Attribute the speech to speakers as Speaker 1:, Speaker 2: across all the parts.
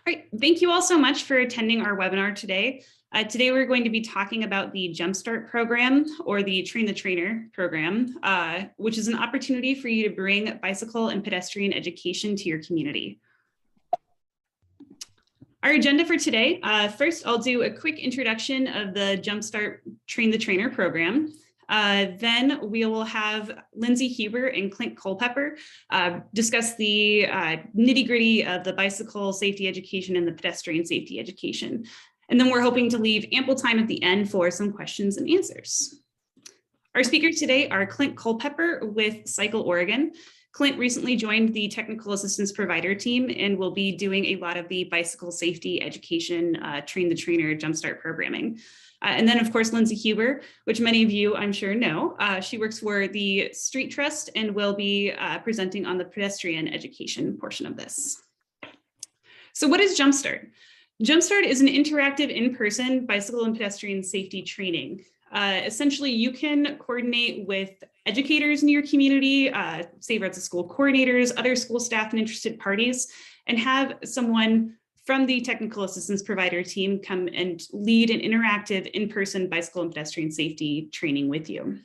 Speaker 1: All right, thank you all so much for attending our webinar today. Today we're going to be talking about the Jumpstart program or the Train the Trainer program, which is an opportunity for you to bring bicycle and pedestrian education to your community. Our agenda for today, first I'll do a quick introduction of the Jumpstart Train the Trainer program. Then we will have Lindsay Huber and Clint Culpepper discuss the nitty-gritty of the bicycle safety education and the pedestrian safety education. And then we're hoping to leave ample time at the end for some questions and answers. Our speakers today are Clint Culpepper with Cycle Oregon. Clint recently joined the technical assistance provider team and will be doing a lot of the bicycle safety education, Train the Trainer Jumpstart programming. And then, of course, Lindsay Huber, which many of you, I'm sure, know. She works for the Street Trust and will be presenting on the pedestrian education portion of this. So what is Jumpstart? Jumpstart is an interactive in-person bicycle and pedestrian safety training. Essentially, you can coordinate with educators in your community, say routes of school coordinators, other school staff and interested parties, and have someone from the technical assistance provider team come and lead an interactive in-person bicycle and pedestrian safety training with you.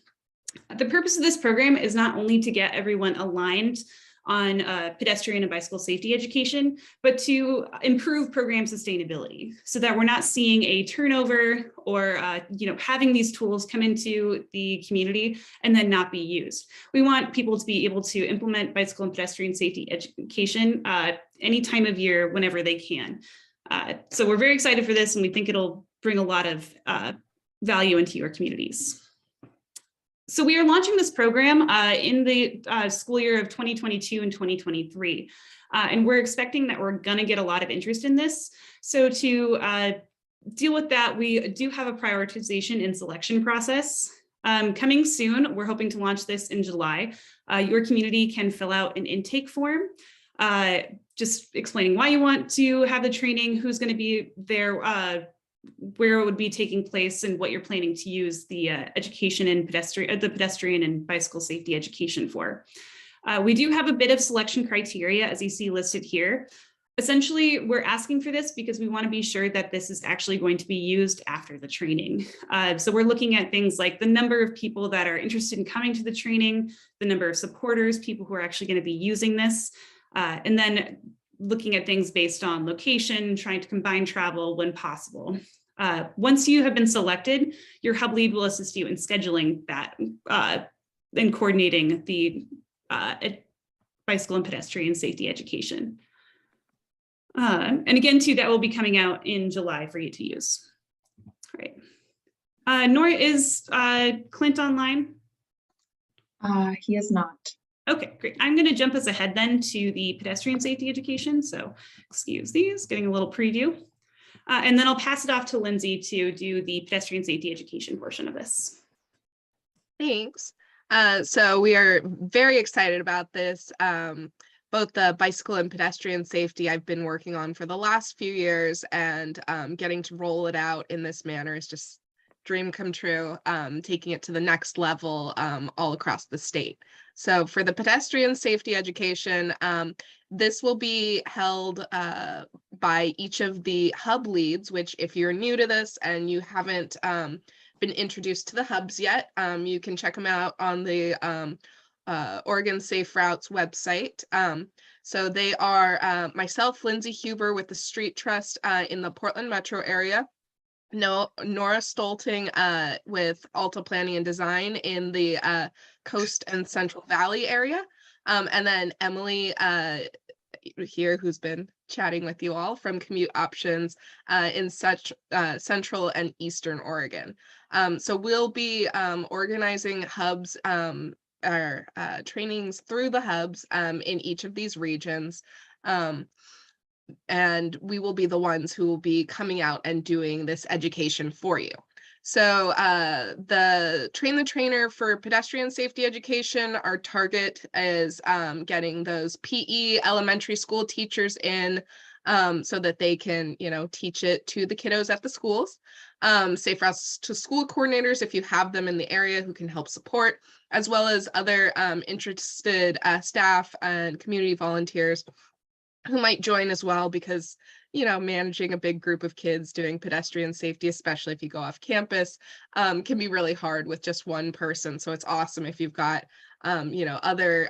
Speaker 1: The purpose of this program is not only to get everyone aligned on pedestrian and bicycle safety education, but to improve program sustainability so that we're not seeing a turnover or having these tools come into the community and then not be used. We want people to be able to implement bicycle and pedestrian safety education any time of year, whenever they can. So we're very excited for this, and we think it'll bring a lot of value into your communities. So we are launching this program in the school year of 2022 and 2023. And we're expecting that we're gonna get a lot of interest in this. So to deal with that, we do have a prioritization and selection process. Coming soon, we're hoping to launch this in July. Your community can fill out an intake form, just explaining why you want to have the training, who's gonna be there, where it would be taking place, and what you're planning to use the education and pedestrian and bicycle safety education for. We do have a bit of selection criteria, as you see listed here. Essentially, we're asking for this because we want to be sure that this is actually going to be used after the training. So we're looking at things like the number of people that are interested in coming to the training, the number of supporters, people who are actually going to be using this, and then looking at things based on location, trying to combine travel when possible. Once you have been selected, your hub lead will assist you in scheduling that and coordinating the bicycle and pedestrian safety education. And again, too, that will be coming out in July for you to use. All right. Nora, is Clint online?
Speaker 2: He is not.
Speaker 1: Okay, great. I'm going to jump us ahead then to the pedestrian safety education. So excuse these, getting a little preview. And then I'll pass it off to Lindsay to do the pedestrian safety education portion of this.
Speaker 3: Thanks. So we are very excited about this. Both the bicycle and pedestrian safety I've been working on for the last few years, and getting to roll it out in this manner is just dream come true, taking it to the next level all across the state. So for the pedestrian safety education, this will be held by each of the hub leads, which if you're new to this and you haven't been introduced to the hubs yet, you can check them out on the Oregon Safe Routes website. So they are myself, Lindsay Huber with the Street Trust in the Portland metro area, Nora Stolting with Alta Planning and Design in the Coast and Central Valley area, and then Emily here, who's been chatting with you all from Commute Options in Central and Eastern Oregon. So we'll be organizing hubs, our trainings through the hubs in each of these regions. And we will be the ones who will be coming out and doing this education for you. So the Train the Trainer for pedestrian safety education, our target is getting those PE elementary school teachers in so that they can, teach it to the kiddos at the schools. Safe routes to school coordinators, if you have them in the area who can help support, as well as other interested staff and community volunteers who might join as well, because, you know, managing a big group of kids doing pedestrian safety, especially if you go off campus, can be really hard with just one person. So it's awesome if you've got, you know, other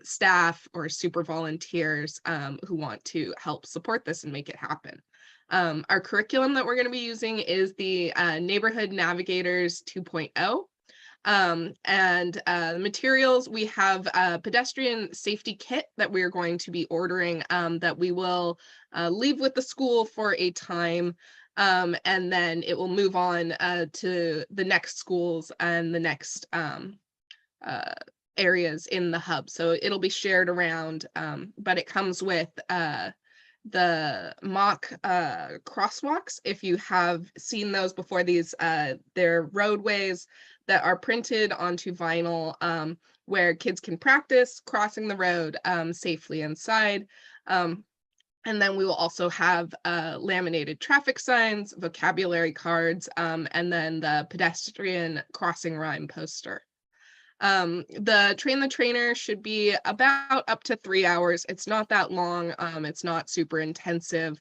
Speaker 3: staff or super volunteers who want to help support this and make it happen. Our curriculum that we're going to be using is the Neighborhood Navigators 2.0. And the materials, we have a pedestrian safety kit that we're going to be ordering that we will leave with the school for a time, and then it will move on to the next schools and the next areas in the hub. So it'll be shared around, but it comes with the mock crosswalks. If you have seen those before, these they're roadways that are printed onto vinyl, where kids can practice crossing the road safely inside. And then we will also have laminated traffic signs, vocabulary cards, and then the pedestrian crossing rhyme poster. The Train the Trainer should be about up to 3 hours. It's not that long. It's not super intensive.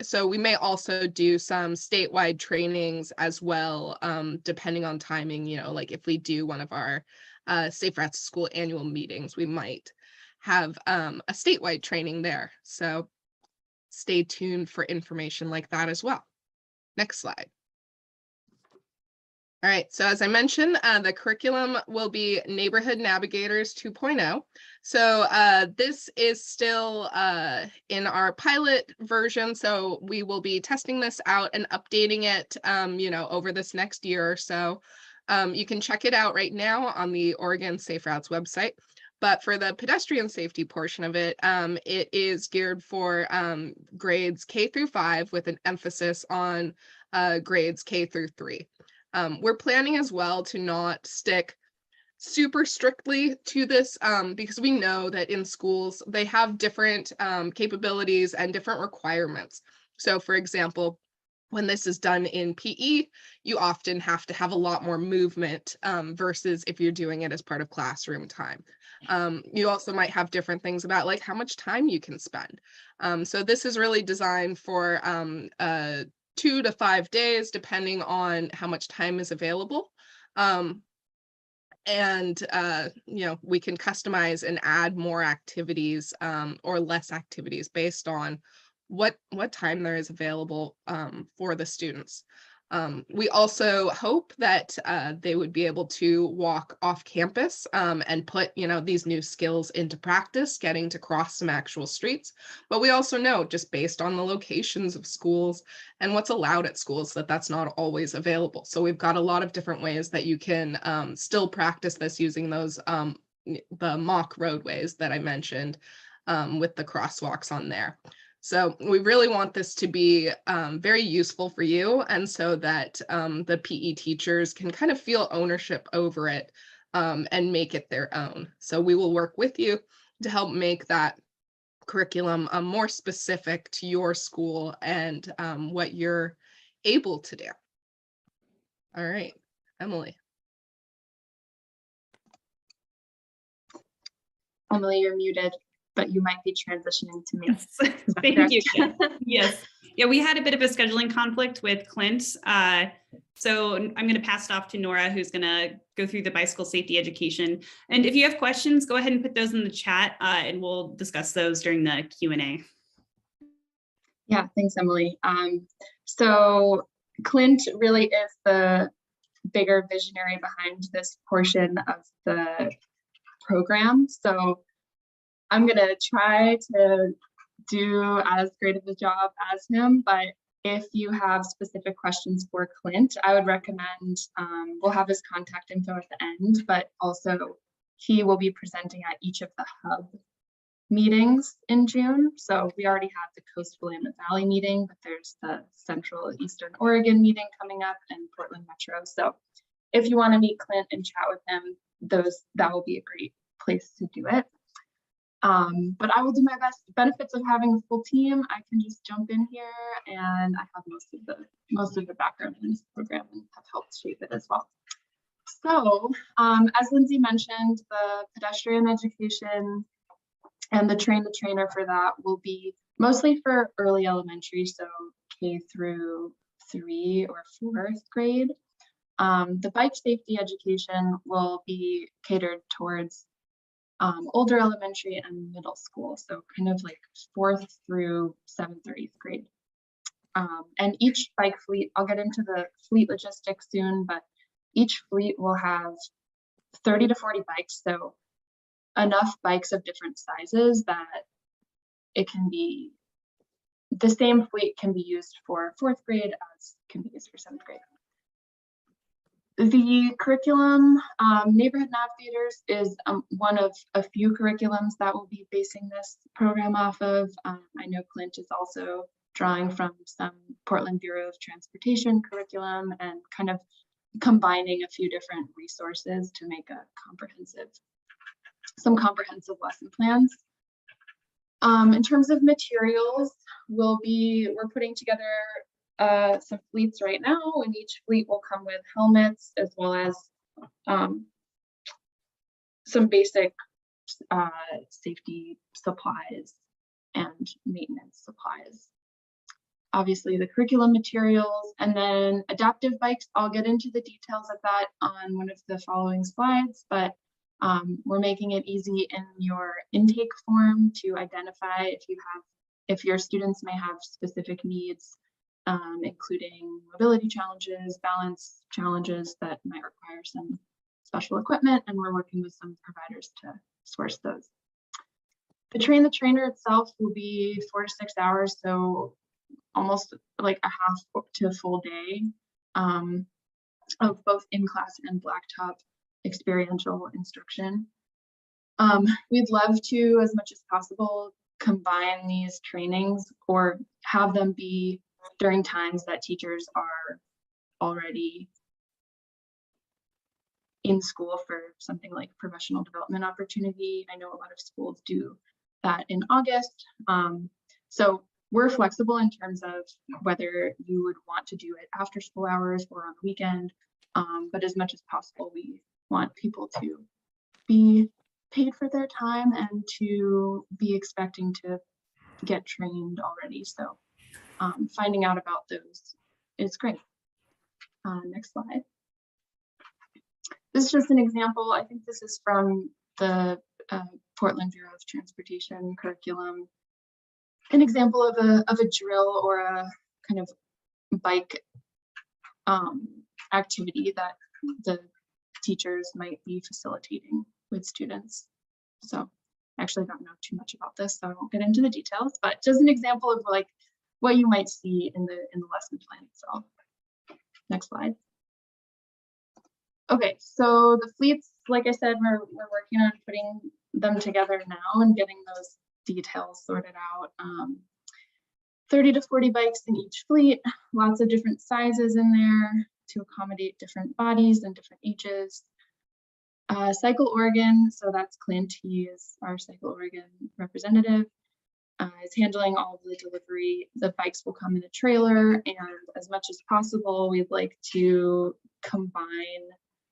Speaker 3: So we may also do some statewide trainings as well, depending on timing. You know, like if we do one of our Safe Routes to School annual meetings, we might have a statewide training there. So stay tuned for information like that as well. Next slide. All right, so as I mentioned, the curriculum will be Neighborhood Navigators 2.0. So this is still in our pilot version, so we will be testing this out and updating it, you know, over this next year or so. You can check it out right now on the Oregon Safe Routes website. But for the pedestrian safety portion of it, it is geared for grades K through 5 with an emphasis on grades K through 3. We're planning as well to not stick super strictly to this because we know that in schools, they have different capabilities and different requirements. So for example, when this is done in PE, you often have to have a lot more movement versus if you're doing it as part of classroom time. You also might have different things about like how much time you can spend. So this is really designed for 2 to 5 days, depending on how much time is available. And you know, we can customize and add more activities or less activities based on what time there is available for the students. We also hope that they would be able to walk off campus and put, you know, these new skills into practice, getting to cross some actual streets. But we also know, just based on the locations of schools and what's allowed at schools, that that's not always available. So we've got a lot of different ways that you can still practice this using those the mock roadways that I mentioned with the crosswalks on there. So we really want this to be very useful for you, and so that the PE teachers can kind of feel ownership over it and make it their own. So we will work with you to help make that curriculum more specific to your school and what you're able to do. All right, Emily.
Speaker 2: Emily, you're muted, but you might be transitioning to me.
Speaker 1: Yes. Thank you. Yes. Yeah, we had a bit of a scheduling conflict with Clint. So I'm going to pass it off to Nora, who's going to go through the bicycle safety education. And if you have questions, go ahead and put those in the chat and we'll discuss those during the Q&A.
Speaker 2: Yeah, thanks, Emily. So Clint really is the bigger visionary behind this portion of the program. So I'm going to try to do as great of a job as him, but if you have specific questions for Clint, I would recommend, we'll have his contact info at the end, but also he will be presenting at each of the hub meetings in June. So we already have the Coast Willamette Valley meeting, but there's the Central Eastern Oregon meeting coming up and Portland Metro. So if you want to meet Clint and chat with him, that will be a great place to do it. But I will do my best. Benefits of having a full team, I can just jump in here and I have most of the background in this program and have helped shape it as well. So as Lindsay mentioned, the pedestrian education And the train the trainer for that will be mostly for early elementary, so K through 3 or 4th grade. The bike safety education will be catered towards older elementary and middle school, so kind of like 4th through 7th or 8th grade. And each bike fleet, I'll get into the fleet logistics soon, but each fleet will have 30 to 40 bikes, so enough bikes of different sizes that it can be, the same fleet can be used for 4th grade as can be used for 7th grade. The curriculum, Neighborhood Navigators is one of a few curriculums that will be basing this program off of. I know Clint is also drawing from some Portland Bureau of Transportation curriculum and kind of combining a few different resources to make a some comprehensive lesson plans. In terms of materials, we're putting together some fleets right now, and each fleet will come with helmets as well as some basic safety supplies and maintenance supplies. Obviously the curriculum materials, and then adaptive bikes. I'll get into the details of that on one of the following slides, but we're making it easy in your intake form to identify if your students may have specific needs, including mobility challenges, balance challenges that might require some special equipment, and we're working with some providers to source those. The train the trainer itself will be 4 to 6 hours, so almost like a half to a full day of both in-class and blacktop experiential instruction. We'd love to, as much as possible, combine these trainings or have them be during times that teachers are already in school for something like professional development opportunity. I know a lot of schools do that in August. So we're flexible in terms of whether you would want to do it after school hours or on the weekend, but as much as possible, we want people to be paid for their time and to be expecting to get trained already. So finding out about those is great. Next slide. This is just an example. I think this is from the Portland Bureau of Transportation curriculum. An example of a drill or a kind of bike activity that the teachers might be facilitating with students. So I actually don't know too much about this, so I won't get into the details, but just an example of like what you might see in the lesson plan itself. Next slide. Okay, so the fleets, like I said, we're working on putting them together now and getting those details sorted out. 30 to 40 bikes in each fleet, lots of different sizes in there to accommodate different bodies and different ages. Cycle Oregon, so that's Clint, he is our Cycle Oregon representative, is handling all of the delivery. The bikes will come in a trailer, and as much as possible, we'd like to combine,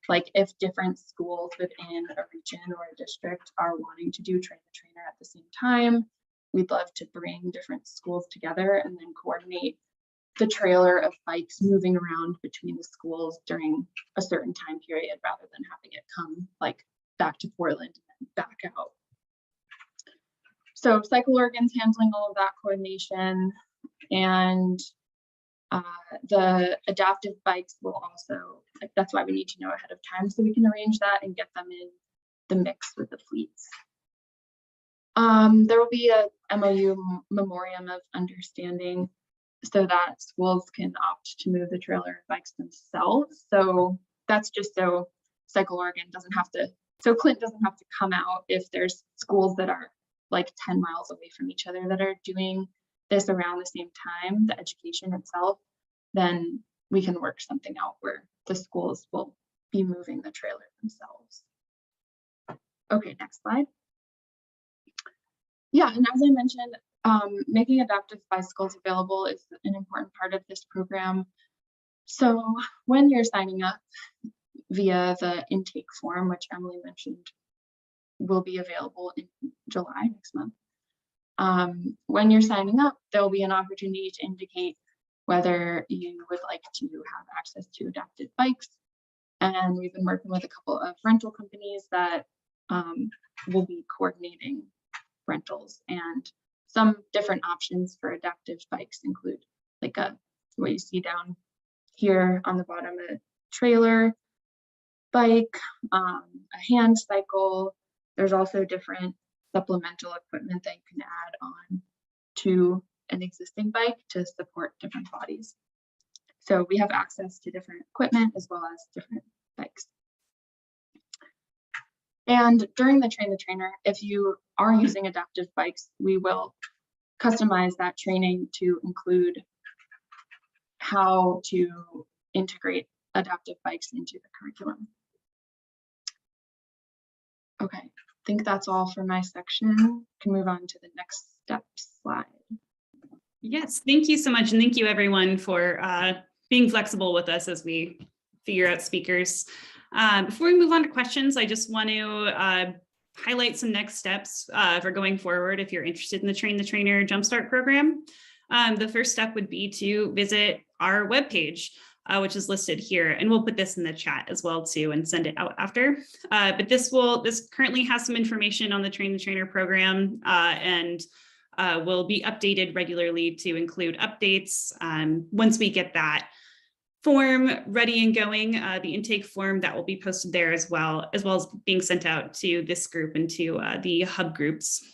Speaker 2: like if different schools within a region or a district are wanting to do train the trainer at the same time, we'd love to bring different schools together and then coordinate the trailer of bikes moving around between the schools during a certain time period rather than having it come like back to Portland and back out. So Cycle Oregon's handling all of that coordination, and the adaptive bikes will also, like, that's why we need to know ahead of time so we can arrange that and get them in the mix with the fleets. There will be a MOU, memorandum of understanding, so that schools can opt to move the trailer bikes themselves. So that's just so Cycle Oregon doesn't have to, so Clint doesn't have to come out if there's schools that are like 10 miles away from each other that are doing this around the same time, the education itself, then we can work something out where the schools will be moving the trailer themselves. Okay, next slide. Yeah, and as I mentioned, making adaptive bicycles available is an important part of this program. So when you're signing up via the intake form, which Emily mentioned will be available in July next month. When you're signing up, there will be an opportunity to indicate whether you would like to have access to adapted bikes. And we've been working with a couple of rental companies that will be coordinating rentals, and some different options for adaptive bikes include like what you see down here on the bottom, a trailer bike, a hand cycle. There's also different supplemental equipment that you can add on to an existing bike to support different bodies. So we have access to different equipment as well as different bikes. And during the Train the Trainer, if you are using adaptive bikes, we will customize that training to include how to integrate adaptive bikes into the curriculum. Okay, I think that's all for my section. Can move on to the next step slide.
Speaker 1: Yes, thank you so much. And thank you everyone for being flexible with us as we figure out speakers. Before we move on to questions, I just want to highlight some next steps for going forward if you're interested in the Train the Trainer Jumpstart program. The first step would be to visit our webpage, which is listed here, and we'll put this in the chat as well too and send it out after. But this currently has some information on the Train the Trainer program and will be updated regularly to include updates. Once we get that form ready and going, the intake form that will be posted there as well as being sent out to this group and to the hub groups.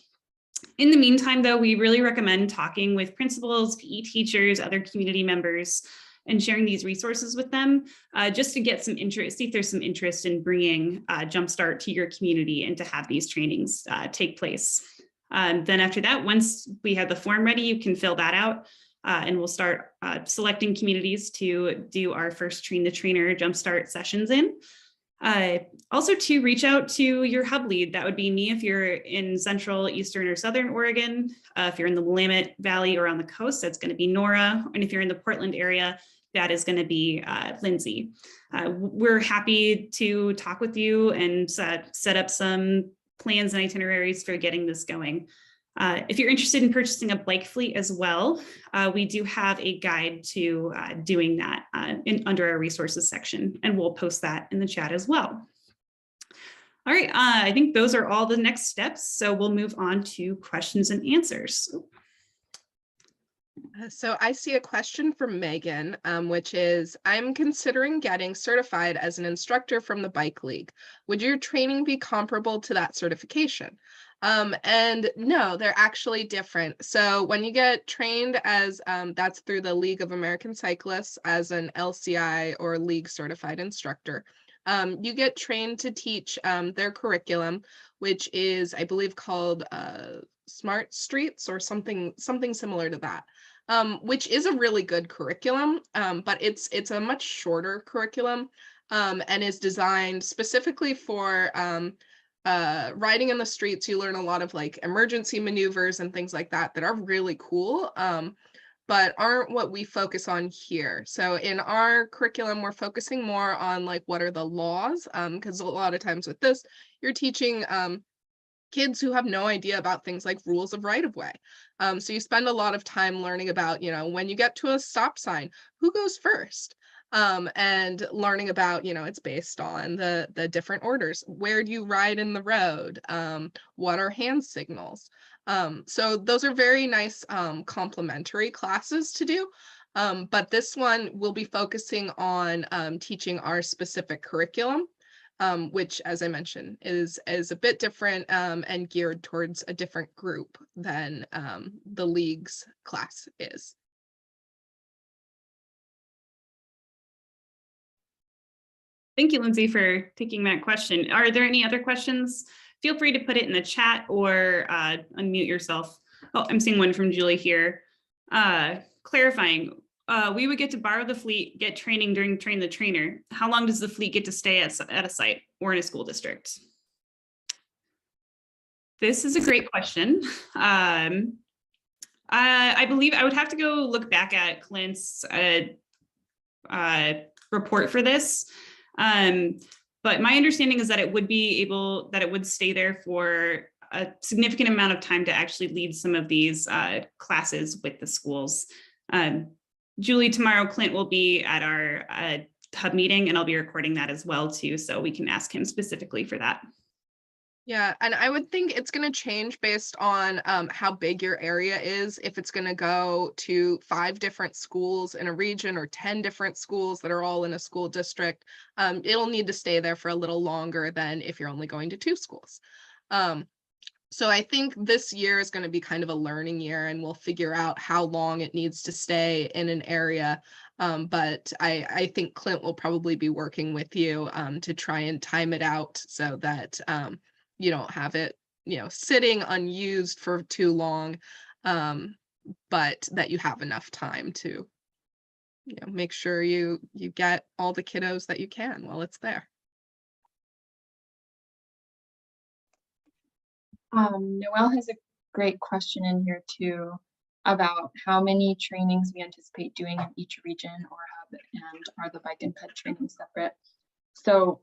Speaker 1: In the meantime, though, we really recommend talking with principals, PE teachers, other community members, and sharing these resources with them just to get some interest, see if there's some interest in bringing Jumpstart to your community and to have these trainings take place. Then after that, once we have the form ready, you can fill that out and we'll start selecting communities to do our first Train the Trainer Jumpstart sessions in. Also to reach out to your hub lead. That would be me if you're in Central, Eastern, or Southern Oregon. If you're in the Willamette Valley or on the coast, that's going to be Nora. And if you're in the Portland area, that is going to be Lindsay. We're happy to talk with you and set up some plans and itineraries for getting this going. If you're interested in purchasing a bike fleet as well, we do have a guide to doing that under our resources section, and we'll post that in the chat as well. All right, I think those are all the next steps, so we'll move on to questions and answers.
Speaker 3: So I see a question from Megan, which is, I'm considering getting certified as an instructor from the Bike League. Would your training be comparable to that certification? And no, they're actually different. So when you get trained as, that's through the League of American Cyclists as an LCI or League certified instructor, you get trained to teach their curriculum, which is, I believe, called Smart Streets or something similar to that. Which is a really good curriculum, but it's a much shorter curriculum and is designed specifically for riding in the streets. You learn a lot of like emergency maneuvers and things like that are really cool, but aren't what we focus on here. So in our curriculum, we're focusing more on like what are the laws, because a lot of times with this, you're teaching kids who have no idea about things like rules of right-of-way. So you spend a lot of time learning about, when you get to a stop sign, who goes first? And learning about, it's based on the different orders. Where do you ride in the road? What are hand signals? So those are very nice complementary classes to do. But this one will be focusing on teaching our specific curriculum. Which, as I mentioned, is a bit different and geared towards a different group than the League's class is.
Speaker 1: Thank you, Lindsay, for taking that question. Are there any other questions? Feel free to put it in the chat or unmute yourself. Oh, I'm seeing one from Julie here. Clarifying. We would get to borrow the fleet, get training during Train the Trainer. How long does the fleet get to stay at a site or in a school district? This is a great question. I believe I would have to go look back at Clint's report for this. But But my understanding is that it would stay there for a significant amount of time to actually lead some of these classes with the schools. Julie, tomorrow Clint will be at our hub meeting, and I'll be recording that as well too, so we can ask him specifically for that.
Speaker 3: Yeah, and I would think it's going to change based on how big your area is. If it's going to go to 5 different schools in a region or 10 different schools that are all in a school district, it'll need to stay there for a little longer than if you're only going to 2 schools. So I think this year is going to be kind of a learning year, and we'll figure out how long it needs to stay in an area. But I think Clint will probably be working with you to try and time it out so that you don't have it, sitting unused for too long, but that you have enough time to, make sure you get all the kiddos that you can while it's there.
Speaker 2: Noelle has a great question in here too about how many trainings we anticipate doing in each region or hub, and are the bike and ped trainings separate? So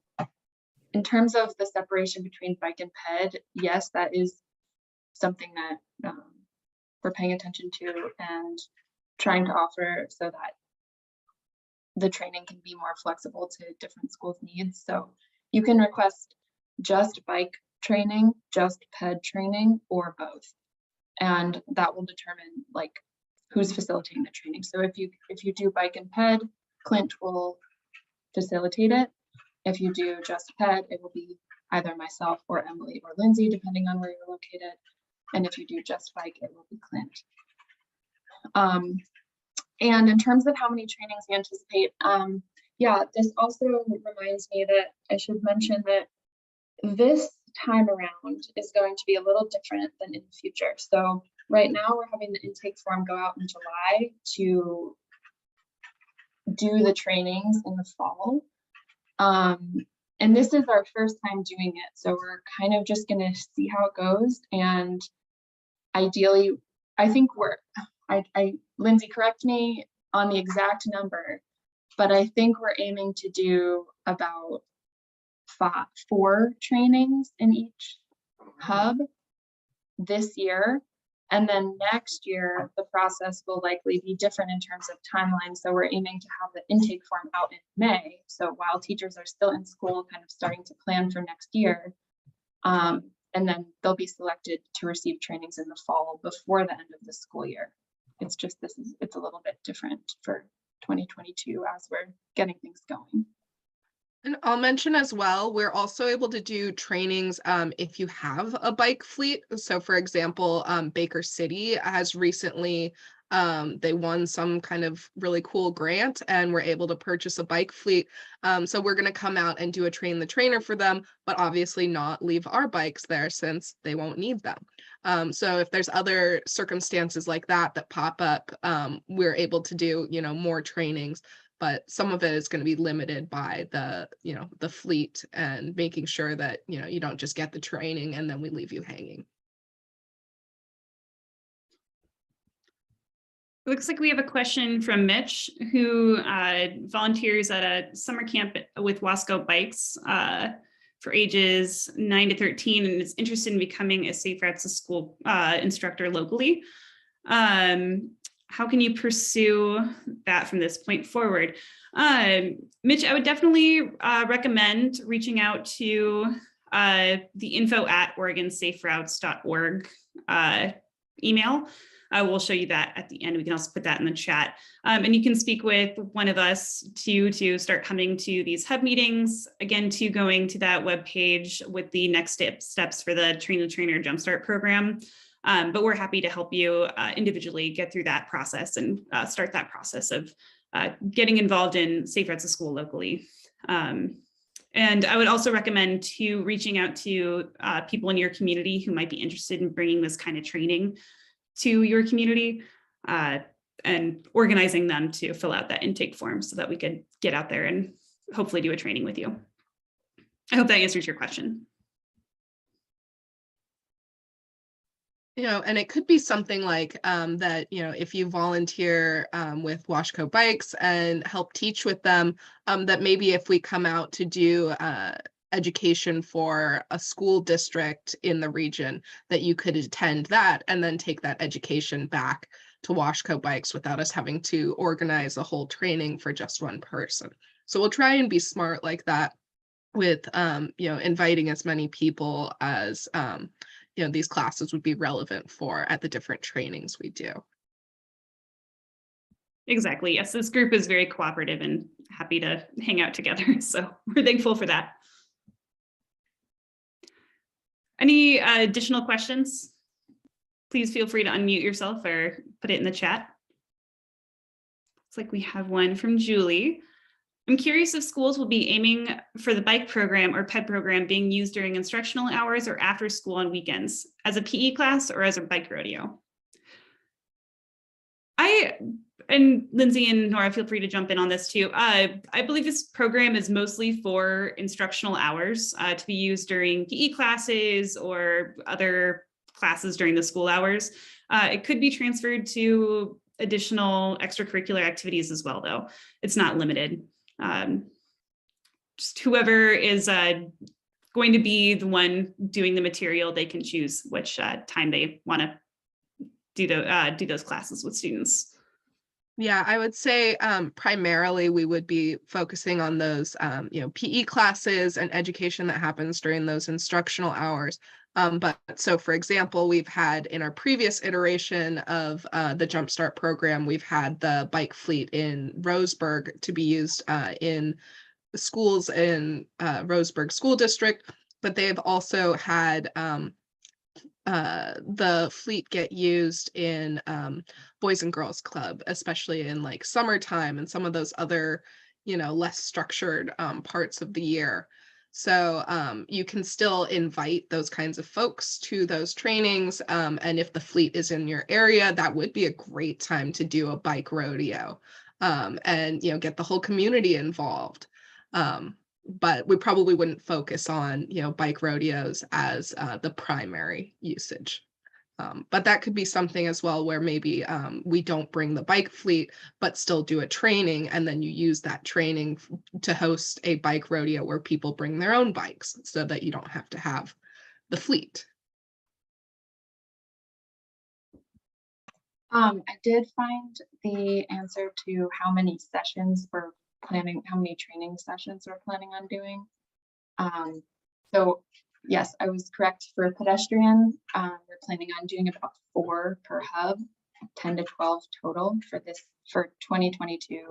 Speaker 2: in terms of the separation between bike and ped, yes, that is something that we're paying attention to and trying to offer so that the training can be more flexible to different schools' needs. So you can request just bike training, just ped training, or both, and that will determine like who's facilitating the training. So if you do bike and ped, Clint will facilitate it. If you do just ped, it will be either myself or Emily or Lindsay, depending on where you're located. And if you do just bike, it will be Clint. And in terms of how many trainings we anticipate, yeah, this also reminds me that I should mention that this time around is going to be a little different than in the future. So right now we're having the intake form go out in July to do the trainings in the fall. And this is our first time doing it. So we're kind of just going to see how it goes. And ideally, I think Lindsay, correct me on the exact number, but I think we're aiming to do about 4 trainings in each hub this year. And then next year, the process will likely be different in terms of timeline. So we're aiming to have the intake form out in May. So while teachers are still in school, kind of starting to plan for next year, and then they'll be selected to receive trainings in the fall before the end of the school year. It's just it's a little bit different for 2022 as we're getting things going.
Speaker 3: And I'll mention as well, we're also able to do trainings if you have a bike fleet. So for example, Baker City has recently, they won some kind of really cool grant and we're able to purchase a bike fleet. So we're going to come out and do a train the trainer for them, but obviously not leave our bikes there since they won't need them. So if there's other circumstances like that pop up, we're able to do, more trainings. But some of it is going to be limited by the fleet and making sure that, you don't just get the training and then we leave you hanging.
Speaker 1: It looks like we have a question from Mitch, who volunteers at a summer camp with Wasco Bikes for ages 9 to 13 and is interested in becoming a Safe Routes to School instructor locally. How can you pursue that from this point forward? Mitch, I would definitely recommend reaching out to the info@OregonSafeRoutes.org email. We'll show you that at the end. We can also put that in the chat. And you can speak with one of us to start coming to these hub meetings, again, to going to that webpage with the next steps for the Train the Trainer Jumpstart program. But we're happy to help you individually get through that process and start that process of getting involved in Safe Routes to School locally. And I would also recommend reaching out to people in your community who might be interested in bringing this kind of training to your community and organizing them to fill out that intake form so that we could get out there and hopefully do a training with you. I hope that answers your question.
Speaker 3: And it could be something like that, if you volunteer with Washco Bikes and help teach with them, that maybe if we come out to do education for a school district in the region, that you could attend that and then take that education back to Washco Bikes without us having to organize a whole training for just one person. So we'll try and be smart like that with, inviting as many people as, these classes would be relevant for at the different trainings we do.
Speaker 1: Exactly. Yes, this group is very cooperative and happy to hang out together. So we're thankful for that. Any additional questions? Please feel free to unmute yourself or put it in the chat. Looks like we have one from Julie. I'm curious if schools will be aiming for the bike program or PED program being used during instructional hours or after school on weekends, as a PE class or as a bike rodeo. And Lindsay and Nora, feel free to jump in on this too. I believe this program is mostly for instructional hours to be used during PE classes or other classes during the school hours. It could be transferred to additional extracurricular activities as well, though. It's not limited. Just whoever is going to be the one doing the material, they can choose which time they want to do those classes with students.
Speaker 3: Yeah, I would say primarily we would be focusing on those, PE classes and education that happens during those instructional hours. But so, for example, we've had in our previous iteration of the Jumpstart program, we've had the bike fleet in Roseburg to be used in schools in Roseburg School District, but they've also had the fleet get used in Boys and Girls Club, especially in like summertime and some of those other, less structured parts of the year. So you can still invite those kinds of folks to those trainings. And if the fleet is in your area, that would be a great time to do a bike rodeo and, get the whole community involved. But we probably wouldn't focus on, bike rodeos as the primary usage. But that could be something as well where maybe we don't bring the bike fleet, but still do a training, and then you use that training to host a bike rodeo where people bring their own bikes so that you don't have to have the fleet.
Speaker 2: I did find the answer to how many sessions we're planning, how many training sessions we're planning on doing. So yes, I was correct for pedestrian. We're planning on doing about 4 per hub, 10 to 12 total for 2022-2023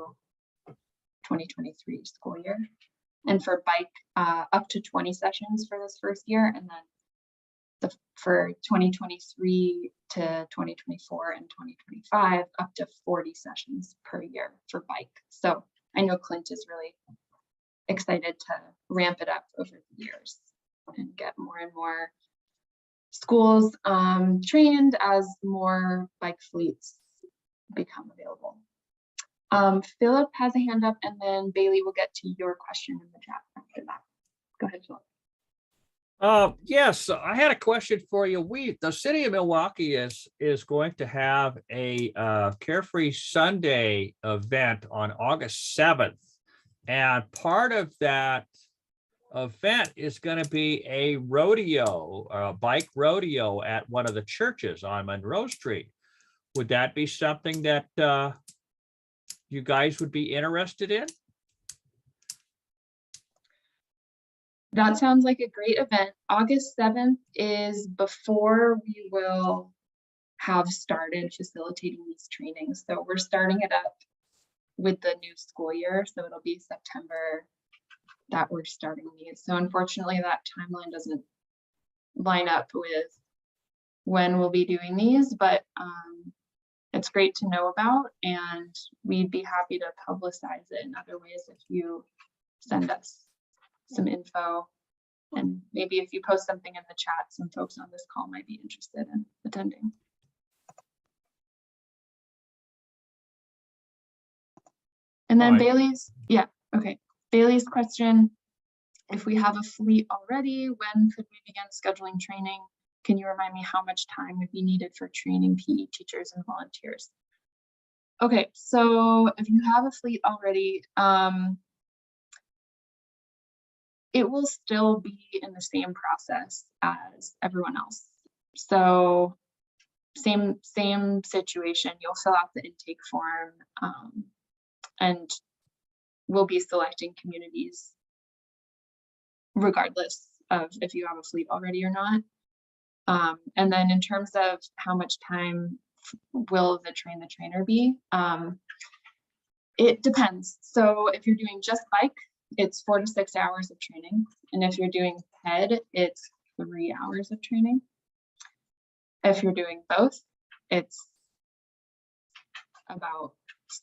Speaker 2: school year. And for bike, up to 20 sessions for this first year, and then for 2023 to 2024 and 2025, up to 40 sessions per year for bike. So I know Clint is really excited to ramp it up over the years and get more and more schools trained as more bike fleets become available. Philip has a hand up, and then Bailey will get to your question in the chat after that. Go ahead, Philip.
Speaker 4: Yes, I had a question for you. The city of Milwaukee is going to have a Carefree Sunday event on August 7th. And part of that event is going to be a rodeo, a bike rodeo at one of the churches on Monroe Street. Would that be something that you guys would be interested in?
Speaker 2: That sounds like a great event. August 7th is before we will have started facilitating these trainings. So we're starting it up with the new school year. So it'll be September that we're starting these. So unfortunately, that timeline doesn't line up with when we'll be doing these, but it's great to know about, and we'd be happy to publicize it in other ways if you send us some info, and maybe if you post something in the chat, some folks on this call might be interested in attending. And then Bailey's, Bailey's question, if we have a fleet already, when could we begin scheduling training? Can you remind me how much time would be needed for training PE teachers and volunteers? Okay, so if you have a fleet already, it will still be in the same process as everyone else. So same situation, you'll fill out the intake form, and we'll be selecting communities regardless of if you have a fleet already or not. And then in terms of how much time will the train the trainer be, it depends. So if you're doing just bike, it's 4 to 6 hours of training. And if you're doing ped, it's 3 hours of training. If you're doing both, it's about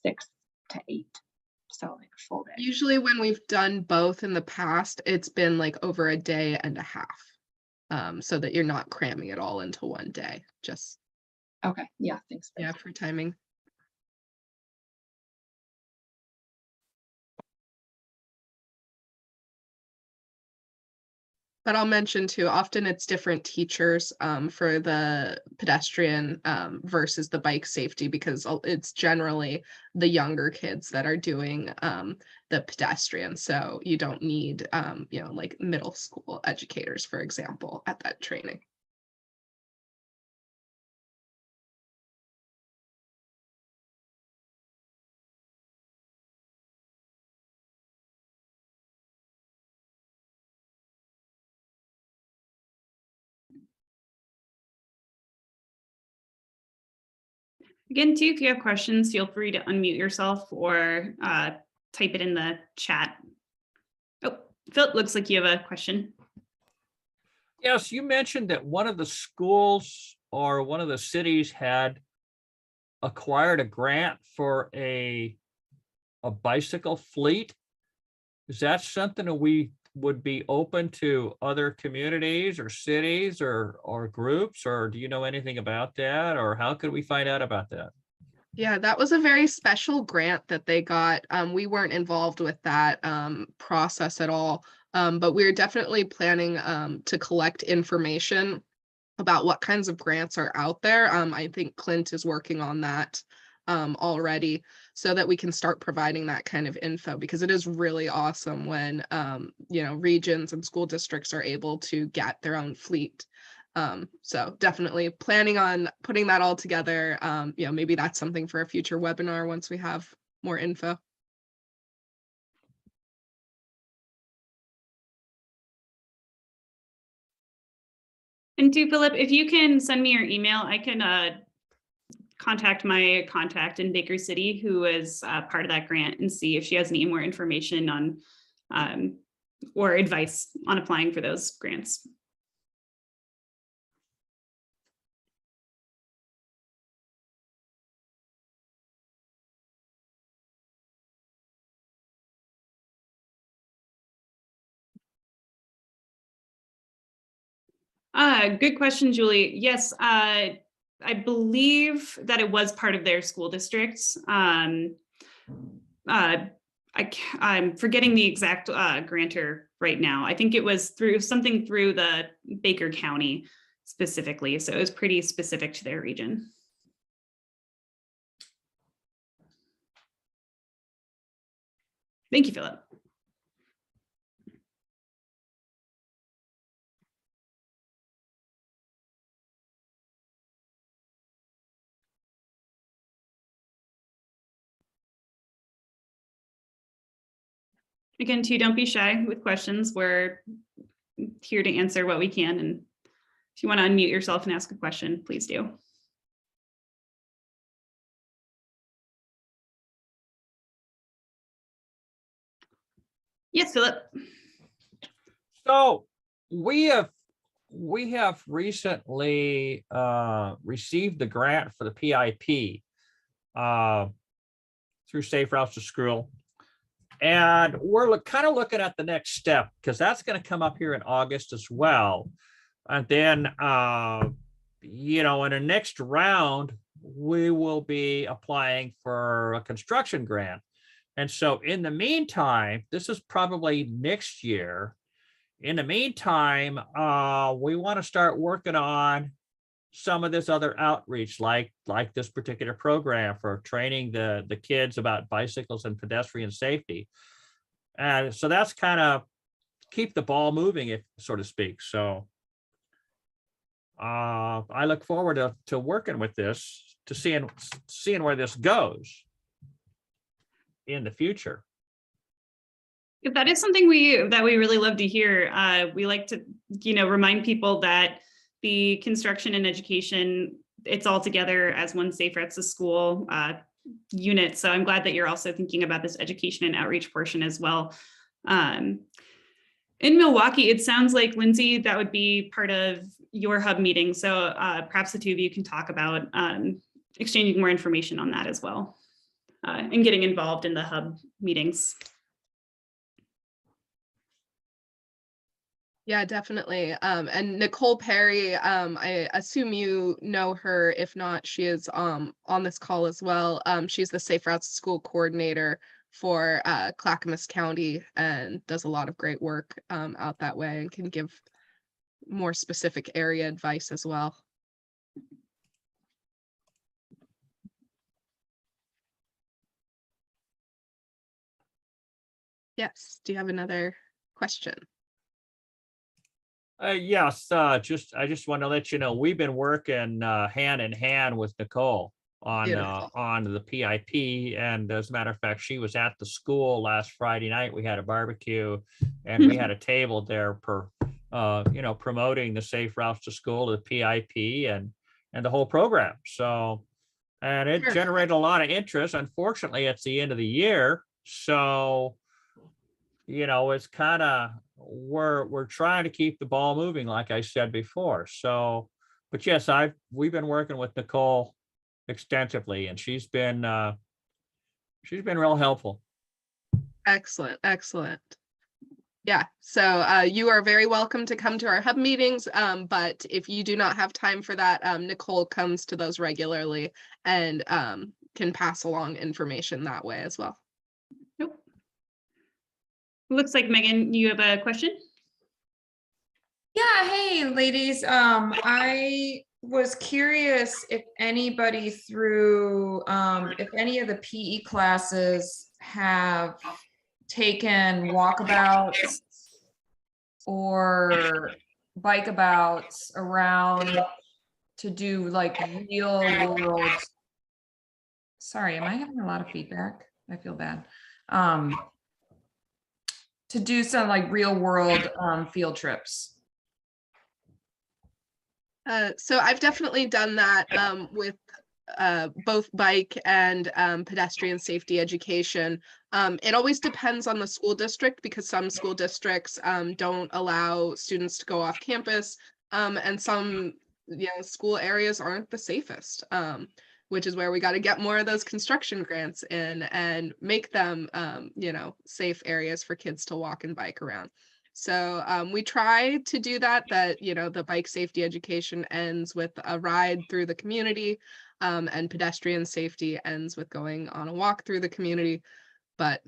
Speaker 2: 6 to 8. So like a full day.
Speaker 3: Usually when we've done both in the past, it's been like over a day and a half, so that you're not cramming it all into one day. Just
Speaker 2: Okay, yeah, thanks.
Speaker 3: yeah, for timing. But I'll mention too, often it's different teachers for the pedestrian versus the bike safety, because it's generally the younger kids that are doing the pedestrian. So you don't need, like middle school educators, for example, at that training.
Speaker 1: Again, too, if you have questions, feel free to unmute yourself or type it in the chat. Oh, Phil, looks like you have a question.
Speaker 4: Yes, you mentioned that one of the schools or one of the cities had acquired a grant for a bicycle fleet. Is that something that we would be open to other communities or cities or groups, or do you know anything about that, or how could we find out about that?
Speaker 3: Yeah, that was a very special grant that they got. We weren't involved with that process at all, but we're definitely planning to collect information about what kinds of grants are out there. I think Clint is working on that already, so that we can start providing that kind of info, because it is really awesome when regions and school districts are able to get their own fleet. So definitely planning on putting that all together. Maybe that's something for a future webinar once we have more info.
Speaker 1: And too, Philip, if you can send me your email, I can contact my contact in Baker City who is part of that grant and see if she has any more information on or advice on applying for those grants. Good question, Julie. Yes, I believe that it was part of their school districts. I'm forgetting the exact grantor right now. I think it was through the Baker County specifically. So it was pretty specific to their region. Thank you, Philip. Again, too, don't be shy with questions. We're here to answer what we can. And if you want to unmute yourself and ask a question, please do. Yes, Philip.
Speaker 4: So we have recently received the grant for the PIP through Safe Routes to School. And we're kind of looking at the next step, because that's going to come up here in August as well. And then, in the next round, we will be applying for a construction grant. And so in the meantime, this is probably next year. In the meantime, we want to start working on some of this other outreach, like this particular program for training the kids about bicycles and pedestrian safety. And so that's kind of keep the ball moving, if so to speak. So I look forward to working with this, to seeing where this goes in the future.
Speaker 1: If that is something that we really love to hear. We like to, remind people that the construction and education, it's all together as one Safe Routes to School unit. So I'm glad that you're also thinking about this education and outreach portion as well. In Milwaukee, it sounds like, Lindsay, that would be part of your hub meeting. So perhaps the two of you can talk about exchanging more information on that as well, and getting involved in the hub meetings.
Speaker 3: Yeah, definitely. And Nicole Perry, I assume you know her. If not, she is on this call as well. She's the Safe Routes to School coordinator for Clackamas County and does a lot of great work out that way, and can give more specific area advice as well. Yes, do you have another question?
Speaker 4: Yes, I just want to let you know, we've been working hand in hand with Nicole on the PIP, and as a matter of fact, she was at the school last Friday night. We had a barbecue, and we had a table there promoting the Safe Routes to School, the PIP, and the whole program. So, and it generated a lot of interest. Unfortunately, it's the end of the year, so it's kind of, we're trying to keep the ball moving, like I said before. So, but yes, we've been working with Nicole extensively, and she's been real helpful.
Speaker 3: Excellent. Yeah, so you are very welcome to come to our hub meetings, but if you do not have time for that, Nicole comes to those regularly and can pass along information that way as well.
Speaker 1: Nope. Looks like, Megan, you have a question?
Speaker 5: Yeah, hey ladies. I was curious if anybody if any of the PE classes have taken walkabouts or bikeabouts around to do like real world. Sorry, am I having a lot of feedback? I feel bad. To do some like real world field trips.
Speaker 3: So I've definitely done that with both bike and pedestrian safety education. It always depends on the school district, because some school districts don't allow students to go off campus, and some school areas aren't the safest, which is where we got to get more of those construction grants in and make them safe areas for kids to walk and bike around. So we try to do that, the bike safety education ends with a ride through the community, and pedestrian safety ends with going on a walk through the community. But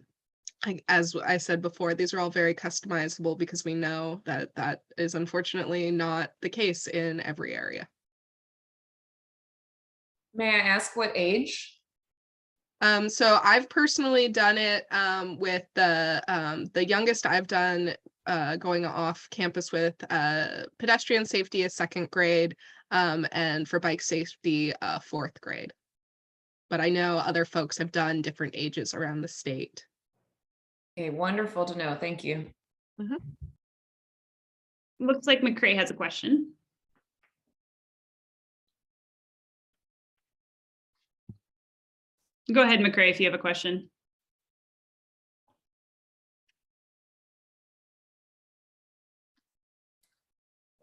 Speaker 3: as I said before, these are all very customizable, because we know that that is unfortunately not the case in every area.
Speaker 5: May I ask what age?
Speaker 3: So I've personally done it with the youngest I've done going off campus with pedestrian safety is 2nd grade, and for bike safety 4th grade. But I know other folks have done different ages around the state.
Speaker 5: Okay, wonderful to know. Thank you.
Speaker 3: Mm-hmm.
Speaker 1: Looks like McCrae has a question. Go ahead, McCrae, if you have a question.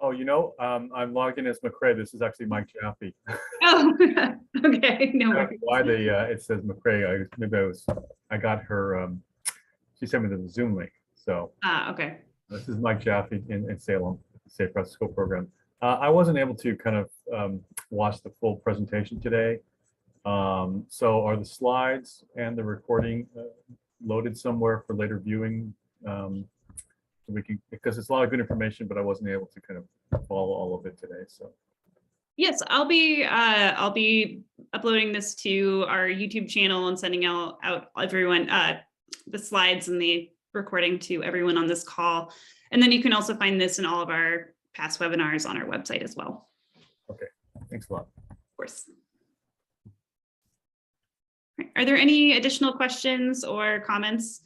Speaker 6: Oh, I'm logged in as McCrae. This is actually Mike Jaffe.
Speaker 1: Oh, okay. No worries.
Speaker 6: Why it says McCrae? I got her. She sent me the Zoom link. So.
Speaker 1: Okay.
Speaker 6: This is Mike Jaffe in Salem, Safe Routes to School program. I wasn't able to kind of watch the full presentation today. So are the slides and the recording loaded somewhere for later viewing? Because it's a lot of good information, but I wasn't able to kind of follow all of it today. So
Speaker 1: yes, I'll be uploading this to our YouTube channel and sending out everyone the slides and the recording to everyone on this call. And then you can also find this in all of our past webinars on our website as well.
Speaker 6: Okay, thanks a lot.
Speaker 1: Of course. Are there any additional questions or comments?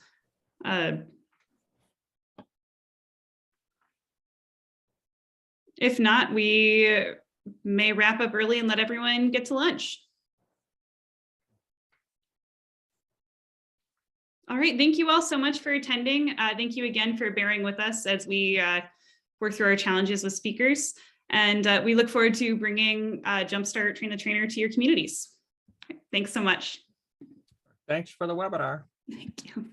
Speaker 1: If not, we may wrap up early and let everyone get to lunch. All right, thank you all so much for attending. Thank you again for bearing with us as we work through our challenges with speakers. And we look forward to bringing Jumpstart Train the Trainer to your communities. Thanks so much.
Speaker 4: Thanks for the webinar.
Speaker 1: Thank you.